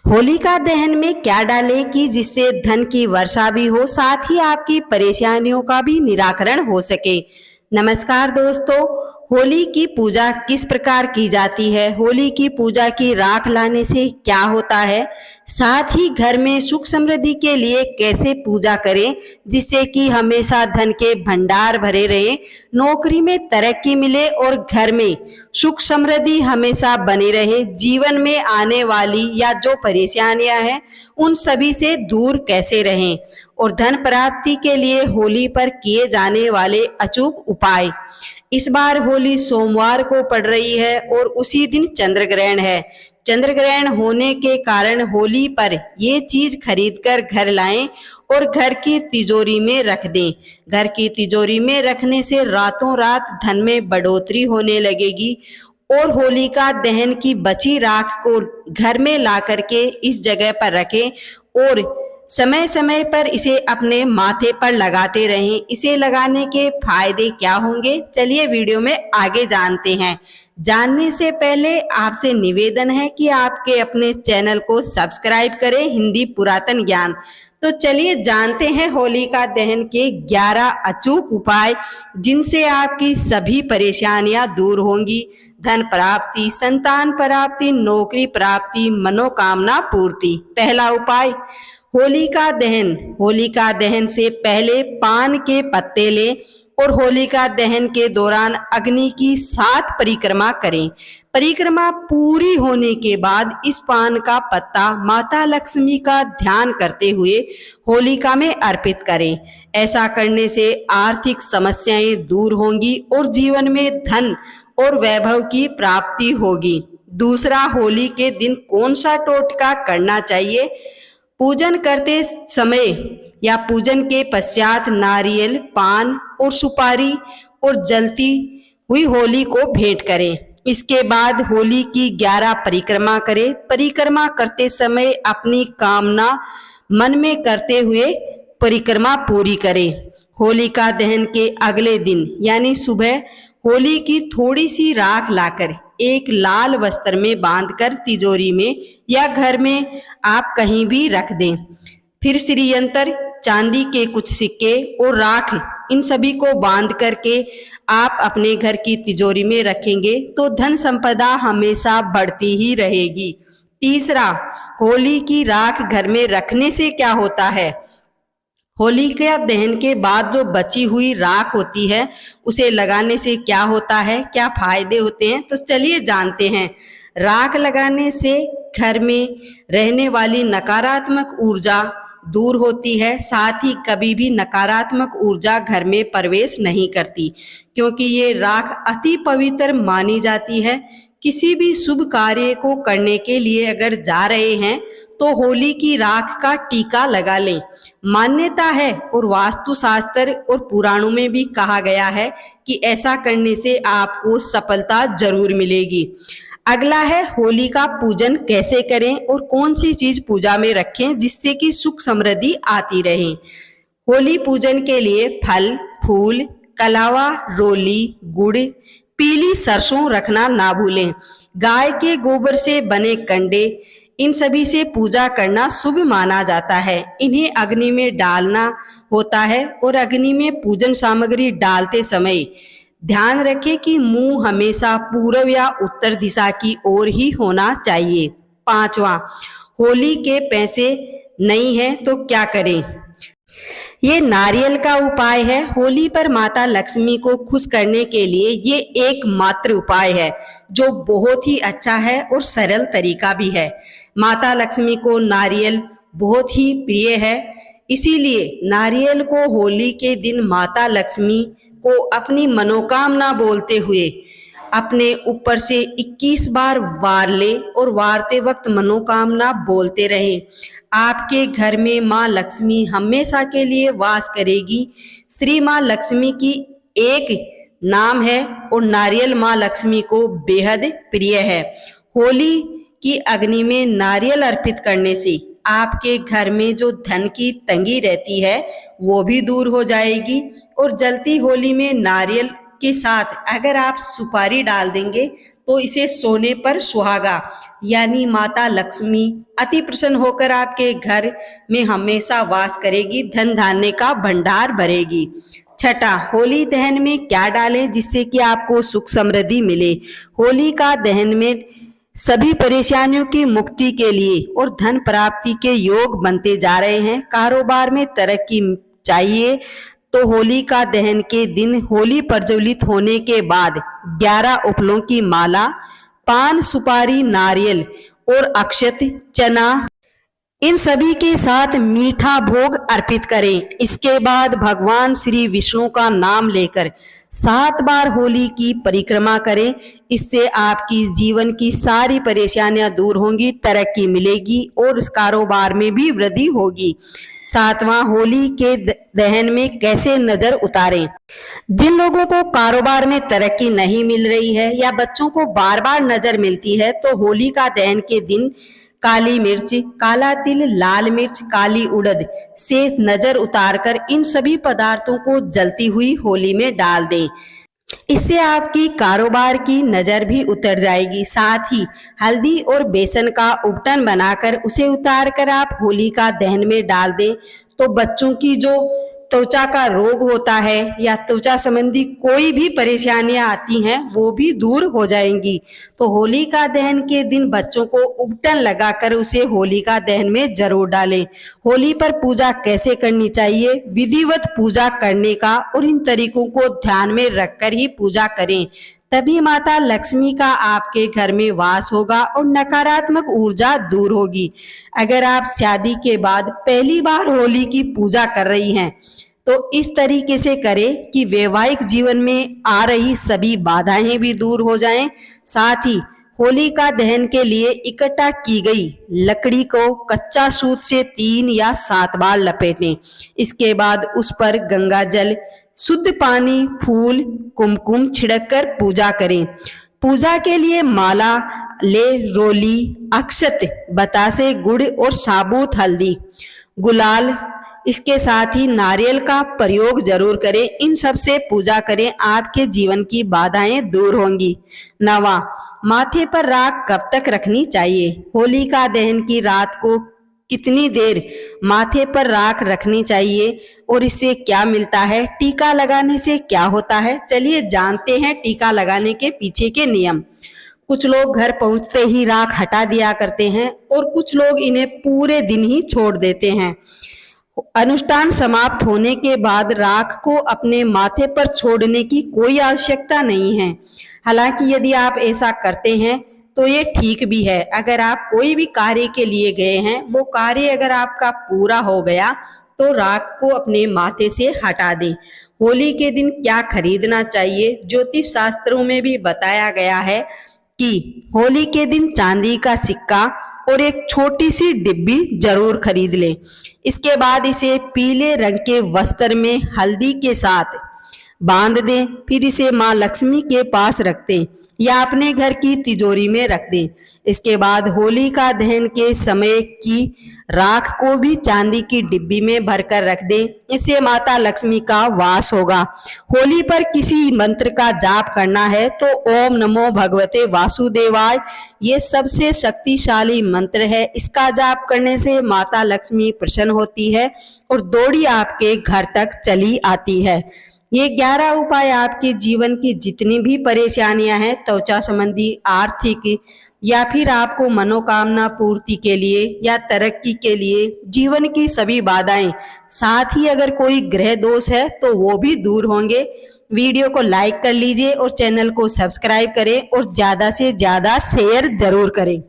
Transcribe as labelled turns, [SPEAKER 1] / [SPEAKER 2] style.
[SPEAKER 1] होलिका दहन में क्या डालें कि जिससे धन की वर्षा भी हो, साथ ही आपकी परेशानियों का भी निराकरण हो सके। नमस्कार दोस्तों, होली की पूजा किस प्रकार की जाती है, होली की पूजा की राख लाने से क्या होता है, साथ ही घर में सुख समृद्धि के लिए कैसे पूजा करें जिससे कि हमेशा धन के भंडार भरे रहे, नौकरी में तरक्की मिले और घर में सुख समृद्धि हमेशा बनी रहे, जीवन में आने वाली या जो परेशानियां हैं उन सभी से दूर कैसे रहें, और धन प्राप्ति के लिए होली पर किए जाने वाले अचूक उपाय। इस बार होली सोमवार को पड़ रही है और उसी दिन चंद्र ग्रहण है। चंद्र ग्रहण होने के कारण होली पर ये चीज खरीदकर घर लाएं और घर की तिजोरी में रख दें। घर की तिजोरी में रखने से रातों रात धन में बढ़ोतरी होने लगेगी। और होलिका दहन की बची राख को घर में ला करके इस जगह पर रखें और समय समय पर इसे अपने माथे पर लगाते रहें। इसे लगाने के फायदे क्या होंगे, चलिए वीडियो में आगे जानते हैं। जानने से पहले आपसे निवेदन है कि आपके अपने चैनल को सब्सक्राइब करें, हिंदी पुरातन ज्ञान। तो चलिए जानते हैं होलिका दहन के 11 अचूक उपाय जिनसे आपकी सभी परेशानियां दूर होंगी। धन प्राप्ति, संतान प्राप्ति, नौकरी प्राप्ति, मनोकामना पूर्ति। पहला उपाय, होलिका दहन। होलिका दहन से पहले पान के पत्ते लें और होलिका दहन के दौरान अग्नि की 7 परिक्रमा करें। परिक्रमा पूरी होने के बाद इस पान का पत्ता माता लक्ष्मी का ध्यान करते हुए होलिका में अर्पित करें। ऐसा करने से आर्थिक समस्याएं दूर होंगी और जीवन में धन और वैभव की प्राप्ति होगी। दूसरा, होली के दिन कौन सा टोटका करना चाहिए। पूजन करते समय या पूजन के पश्चात नारियल, पान और सुपारी और जलती हुई होली को भेंट करें। इसके बाद होली की 11 परिक्रमा करें। परिक्रमा करते समय अपनी कामना मन में करते हुए परिक्रमा पूरी करें। होलिका दहन के अगले दिन यानी सुबह होली की थोड़ी सी राख लाकर एक लाल वस्त्र में बांधकर तिजोरी में या घर में आप कहीं भी रख दें। फिर श्रीयंत्र, चांदी के कुछ सिक्के और राख, इन सभी को बांध करके आप अपने घर की तिजोरी में रखेंगे तो धन संपदा हमेशा बढ़ती ही रहेगी। तीसरा, होली की राख घर में रखने से क्या होता है। होलिका दहन के बाद जो बची हुई राख होती है उसे लगाने से क्या होता है, क्या फायदे होते हैं, तो चलिए जानते हैं। राख लगाने से घर में रहने वाली नकारात्मक ऊर्जा दूर होती है, साथ ही कभी भी नकारात्मक ऊर्जा घर में प्रवेश नहीं करती क्योंकि ये राख अति पवित्र मानी जाती है। किसी भी शुभ कार्य को करने के लिए अगर जा रहे हैं तो होली की राख का टीका लगा लें। मान्यता है और वास्तुशास्त्र और पुराणों में भी कहा गया है कि ऐसा करने से आपको सफलता जरूर मिलेगी। अगला है, होली का पूजन कैसे करें और कौन सी चीज पूजा में रखें जिससे कि सुख समृद्धि आती रहे। होली पूजन के लिए फल, फूल, कलावा, रोली, गुड़, पीली सरसों रखना ना भूलें। गाय के गोबर से बने कंडे, इन सभी से पूजा करना शुभ माना जाता है। इन्हें अग्नि में डालना होता है और अग्नि में पूजन सामग्री डालते समय ध्यान रखें कि मुंह हमेशा पूर्व या उत्तर दिशा की ओर ही होना चाहिए। पांचवा, होली के पैसे नहीं है तो क्या करें। ये नारियल का उपाय है। होली पर माता लक्ष्मी को खुश करने के लिए ये एकमात्र उपाय है जो बहुत ही अच्छा है और सरल तरीका भी है। माता लक्ष्मी को नारियल बहुत ही प्रिय है, इसीलिए नारियल को होली के दिन माता लक्ष्मी को अपनी मनोकामना बोलते हुए अपने ऊपर से 21 बार वार ले और वारते वक्त मनोकामना बोलते रहे। आपके घर में माँ लक्ष्मी हमेशा के लिए वास करेगी। श्री माँ लक्ष्मी की एक नाम है और नारियल माँ लक्ष्मी को बेहद प्रिय है। होली की अग्नि में नारियल अर्पित करने से आपके घर में जो धन की तंगी रहती है वो भी दूर हो जाएगी। और जलती होली में नारियल के साथ अगर आप सुपारी डाल देंगे तो इसे सोने पर सुहागा, यानी माता लक्ष्मी अति प्रसन्न होकर आपके घर में हमेशा वास करेगी, धन धान्य का भंडार भरेगी। छठा, होली दहन में क्या डालें जिससे कि आपको सुख समृद्धि मिले। होली का दहन में सभी परेशानियों की मुक्ति के लिए और धन प्राप्ति के योग बनते जा रहे हैं। कारोबार में तरक्की चाहिए तो होली का दहन के दिन होली प्रज्वलित होने के बाद 11 उपलों की माला, पान, सुपारी, नारियल और अक्षत, चना, इन सभी के साथ मीठा भोग अर्पित करें। इसके बाद भगवान श्री विष्णु का नाम लेकर 7 बार होली की परिक्रमा करें। इससे आपकी जीवन की सारी परेशानियां दूर होंगी, तरक्की मिलेगी और इस कारोबार में भी वृद्धि होगी। 7वां, होली के दहन में कैसे नजर उतारें। जिन लोगों को कारोबार में तरक्की नहीं मिल रही है या बच्चों को बार बार नजर मिलती है, तो होली का दहन के दिन काली मिर्च, काला तिल, लाल मिर्च, काली उड़द से नजर उतारकर इन सभी पदार्थों को जलती हुई होली में डाल दें। इससे आपकी कारोबार की नजर भी उतर जाएगी। साथ ही हल्दी और बेसन का उपटन बनाकर उसे उतारकर आप होली का दहन में डाल दें, तो बच्चों की जो त्वचा का रोग होता है या त्वचा संबंधी कोई भी परेशानियां आती हैं वो भी दूर हो जाएंगी। तो होली का दहन के दिन बच्चों को उपटन लगाकर उसे होली का दहन में जरूर डालें। होली पर पूजा कैसे करनी चाहिए, विधिवत पूजा करने का और इन तरीकों को ध्यान में रखकर ही पूजा करें, तभी माता लक्ष्मी का आपके घर में वास होगा और नकारात्मक ऊर्जा दूर होगी। अगर आप शादी के बाद पहली बार होली की पूजा कर रही हैं तो इस तरीके से करें कि वैवाहिक जीवन में आ रही सभी बाधाएं भी दूर हो जाएं। साथ ही होली का दहन के लिए इकट्ठा की गई लकड़ी को कच्चा सूत से 3 या 7 बार लपेटें। इसके बाद उस पर गंगा जल, शुद्ध पानी, फूल, कुमकुम छिड़ककर पूजा करें। पूजा के लिए माला ले रोली, अक्षत, बतासे, गुड़ और साबुत हल्दी, गुलाल, इसके साथ ही नारियल का प्रयोग जरूर करें। इन सब से पूजा करें, आपके जीवन की बाधाएं दूर होंगी। 9वां, माथे पर राख कब तक रखनी चाहिए। होली का दहन की रात को कितनी देर माथे पर राख रखनी चाहिए और इससे क्या मिलता है, टीका लगाने से क्या होता है, चलिए जानते हैं टीका लगाने के पीछे के नियम। कुछ लोग घर पहुंचते ही राख हटा दिया करते हैं और कुछ लोग इन्हें पूरे दिन ही छोड़ देते हैं। अनुष्ठान समाप्त होने के बाद राख को अपने माथे पर छोड़ने की कोई आवश्यकता नहीं है। हालांकि यदि आप ऐसा करते हैं तो ये ठीक भी है। अगर आप कोई भी कार्य के लिए गए हैं, वो कार्य अगर आपका पूरा हो गया तो राख को अपने माथे से हटा दें। होली के दिन क्या खरीदना चाहिए, ज्योतिष शास्त्रों में भी बताया गया है कि होली के दिन चांदी का सिक्का और एक छोटी सी डिब्बी जरूर खरीद लें। इसके बाद इसे पीले रंग के वस्त्र में हल्दी के साथ बांध दें, फिर इसे माँ लक्ष्मी के पास रख दें या अपने घर की तिजोरी में रख दें। इसके बाद होली का दहन के समय की राख को भी चांदी की डिब्बी में भरकर रख दें, इससे माता लक्ष्मी का वास होगा। होली पर किसी मंत्र का जाप करना है तो ओम नमो भगवते वासुदेवाय, ये सबसे शक्तिशाली मंत्र है। इसका जाप करने से माता लक्ष्मी प्रसन्न होती है और दौड़ी आपके घर तक चली आती है। ये 11 उपाय आपके जीवन की जितनी भी परेशानियां हैं, त्वचा संबंधी, आर्थिक या फिर आपको मनोकामना पूर्ति के लिए या तरक्की के लिए, जीवन की सभी बाधाएं, साथ ही अगर कोई ग्रह दोष है तो वो भी दूर होंगे। वीडियो को लाइक कर लीजिए और चैनल को सब्सक्राइब करें और ज्यादा से ज्यादा शेयर जरूर करें।